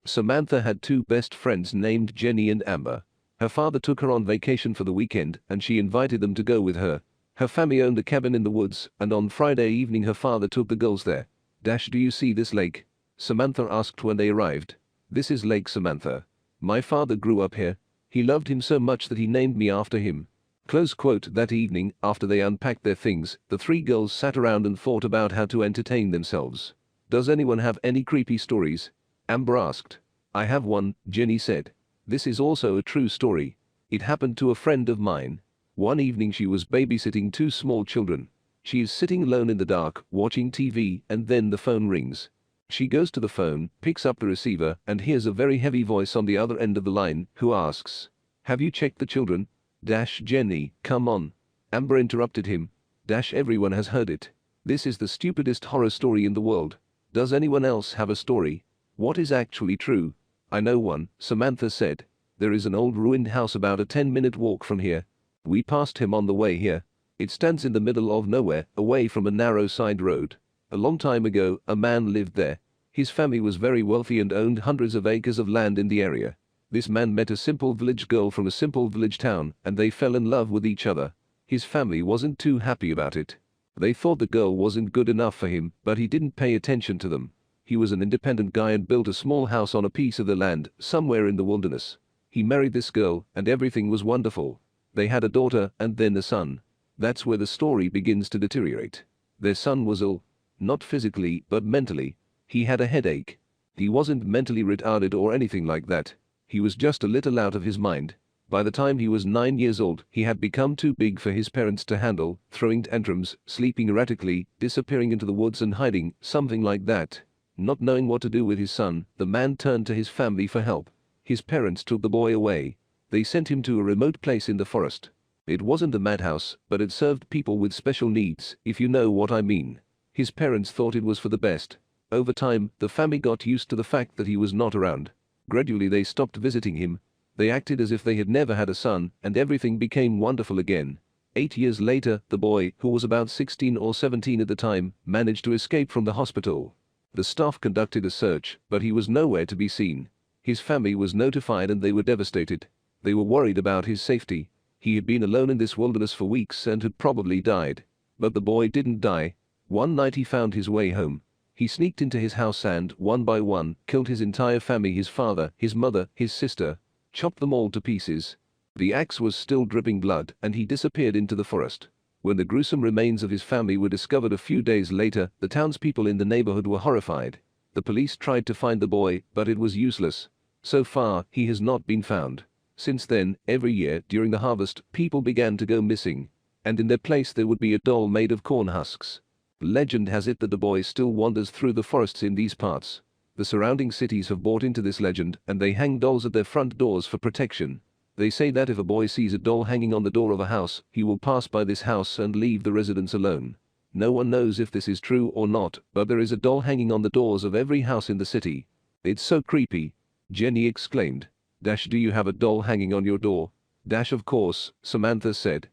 Samantha had two best friends named Jenny and Amber. Her father took her on vacation for the weekend and she invited them to go with her. Her family owned a cabin in the woods and on Friday evening her father took the girls there. Do you see this lake? Samantha asked when they arrived. This is Lake Samantha. My father grew up here. He loved him so much that he named me after him. Close quote. That evening, after they unpacked their things, the three girls sat around and thought about how to entertain themselves. Does anyone have any creepy stories? Amber asked. I have one, Jenny said. This is also a true story. It happened to a friend of mine. One evening she was babysitting two small children. She is sitting alone in the dark, watching TV, and then the phone rings. She goes to the phone, picks up the receiver, and hears a very heavy voice on the other end of the line, who asks, "Have you checked the children?" Jenny, come on. Amber interrupted him. Everyone has heard it. This is the stupidest horror story in the world. Does anyone else have a story? What is actually true? I know one, Samantha said. There is an old ruined house about a 10-minute walk from here. We passed him on the way here. It stands in the middle of nowhere, away from a narrow side road. A long time ago, a man lived there. His family was very wealthy and owned hundreds of acres of land in the area. This man met a simple village girl from a simple village town, and they fell in love with each other. His family wasn't too happy about it. They thought the girl wasn't good enough for him, but he didn't pay attention to them. He was an independent guy and built a small house on a piece of the land, somewhere in the wilderness. He married this girl, and everything was wonderful. They had a daughter and then a son. That's where the story begins to deteriorate. Their son was ill. Not physically, but mentally. He had a headache. He wasn't mentally retarded or anything like that. He was just a little out of his mind. By the time he was 9 years old, he had become too big for his parents to handle, throwing tantrums, sleeping erratically, disappearing into the woods and hiding, something like that. Not knowing what to do with his son, the man turned to his family for help. His parents took the boy away. They sent him to a remote place in the forest. It wasn't a madhouse, but it served people with special needs, if you know what I mean. His parents thought it was for the best. Over time, the family got used to the fact that he was not around. Gradually they stopped visiting him. They acted as if they had never had a son, and everything became wonderful again. 8 years later, the boy, who was about 16 or 17 at the time, managed to escape from the hospital. The staff conducted a search, but he was nowhere to be seen. His family was notified and they were devastated. They were worried about his safety. He had been alone in this wilderness for weeks and had probably died. But the boy didn't die. One night he found his way home. He sneaked into his house and, one by one, killed his entire family, his father, his mother, his sister, chopped them all to pieces. The axe was still dripping blood and he disappeared into the forest. When the gruesome remains of his family were discovered a few days later, the townspeople in the neighborhood were horrified. The police tried to find the boy, but it was useless. So far, he has not been found. Since then, every year, during the harvest, people began to go missing. And in their place there would be a doll made of corn husks. Legend has it that the boy still wanders through the forests in these parts. The surrounding cities have bought into this legend, and they hang dolls at their front doors for protection. They say that if a boy sees a doll hanging on the door of a house, he will pass by this house and leave the residents alone. No one knows if this is true or not, but there is a doll hanging on the doors of every house in the city. It's so creepy, Jenny exclaimed. Do you have a doll hanging on your door? Of course, Samantha said.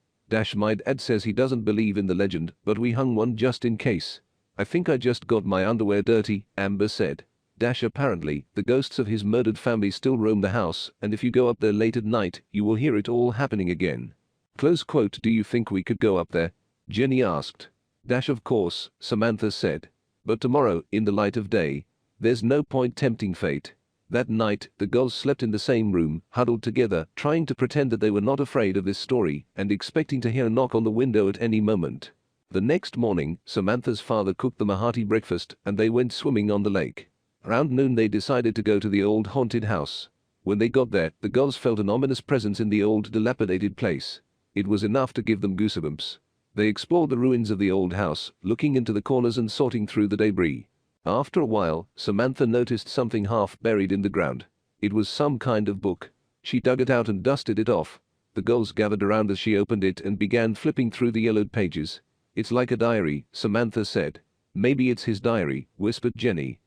My dad says he doesn't believe in the legend, but we hung one just in case. I think I just got my underwear dirty, Amber said. Apparently, the ghosts of his murdered family still roam the house, and if you go up there late at night, you will hear it all happening again. Close quote. Do you think we could go up there? Jenny asked. Of course, Samantha said. But tomorrow, in the light of day. There's no point tempting fate. That night, the girls slept in the same room, huddled together, trying to pretend that they were not afraid of this story, and expecting to hear a knock on the window at any moment. The next morning, Samantha's father cooked them a hearty breakfast, and they went swimming on the lake. Around noon they decided to go to the old haunted house. When they got there, the girls felt an ominous presence in the old dilapidated place. It was enough to give them goosebumps. They explored the ruins of the old house, looking into the corners and sorting through the debris. After a while, Samantha noticed something half buried in the ground. It was some kind of book. She dug it out and dusted it off. The girls gathered around as she opened it and began flipping through the yellowed pages. It's like a diary, Samantha said. Maybe it's his diary, whispered Jenny.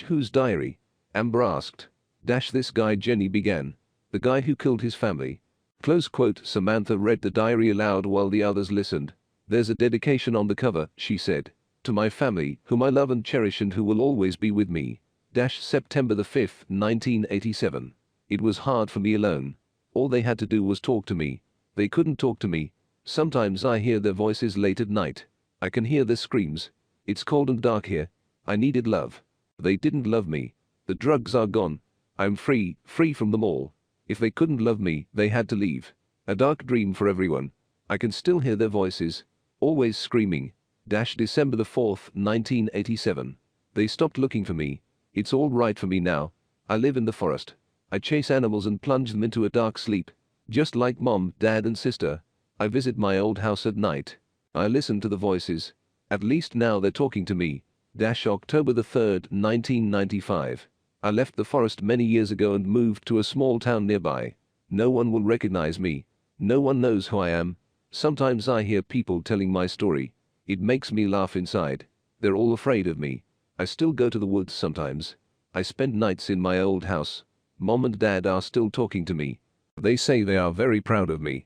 Whose diary? Amber asked. This guy, Jenny began. The guy who killed his family. Close quote. Samantha read the diary aloud while the others listened. There's a dedication on the cover, she said. To my family, whom I love and cherish and who will always be with me. September the 5th, 1987. It was hard for me alone. All they had to do was talk to me. They couldn't talk to me. Sometimes I hear their voices late at night. I can hear their screams. It's cold and dark here. I needed love. They didn't love me. The drugs are gone. I'm free from them all. If they couldn't love me, they had to leave. A dark dream for everyone. I can still hear their voices. Always screaming. December the 4th, 1987. They stopped looking for me. It's all right for me now. I live in the forest. I chase animals and plunge them into a dark sleep. Just like mom, dad and sister. I visit my old house at night. I listen to the voices. At least now they're talking to me. October the 3rd, 1995. I left the forest many years ago and moved to a small town nearby. No one will recognize me. No one knows who I am. Sometimes I hear people telling my story. It makes me laugh inside. They're all afraid of me. I still go to the woods sometimes. I spend nights in my old house. Mom and dad are still talking to me. They say they are very proud of me.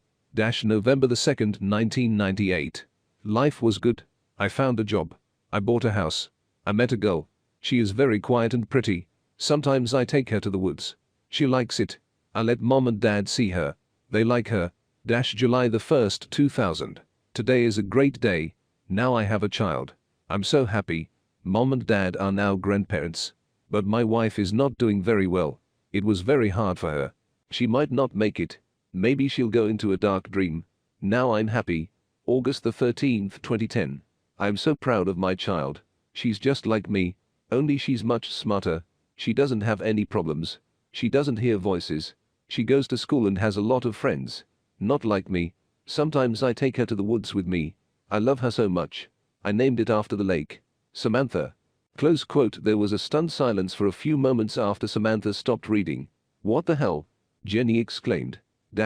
November the 2nd, 1998. Life was good. I found a job. I bought a house. I met a girl. She is very quiet and pretty. Sometimes I take her to the woods. She likes it. I let mom and dad see her. They like her. July the 1st, 2000. Today is a great day. Now I have a child. I'm so happy. Mom and dad are now grandparents. But my wife is not doing very well. It was very hard for her. She might not make it. Maybe she'll go into a dark dream. Now I'm happy. August the 13th, 2010. I'm so proud of my child. She's just like me. Only she's much smarter. She doesn't have any problems. She doesn't hear voices. She goes to school and has a lot of friends. Not like me. Sometimes I take her to the woods with me. I love her so much. I named it after the lake. Samantha. Close quote. There was a stunned silence for a few moments after Samantha stopped reading. What the hell? Jenny exclaimed.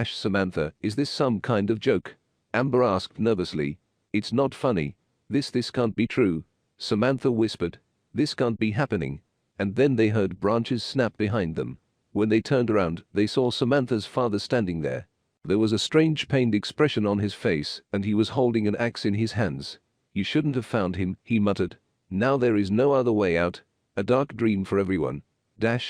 Samantha, is this some kind of joke? Amber asked nervously. It's not funny. This can't be true. Samantha whispered. This can't be happening. And then they heard branches snap behind them. When they turned around, they saw Samantha's father standing there. There was a strange pained expression on his face, and he was holding an axe in his hands. You shouldn't have found him, he muttered. Now there is no other way out. A dark dream for everyone.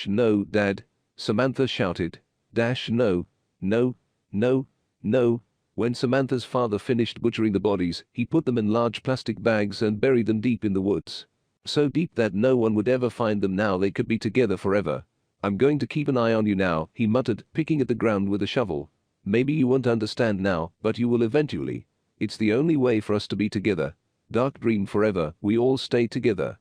No, Dad. Samantha shouted. No. No. No. No. When Samantha's father finished butchering the bodies, he put them in large plastic bags and buried them deep in the woods. So deep that no one would ever find them. Now they could be together forever. I'm going to keep an eye on you now, he muttered, picking at the ground with a shovel. Maybe you won't understand now, but you will eventually. It's the only way for us to be together. Dark dream forever, we all stay together.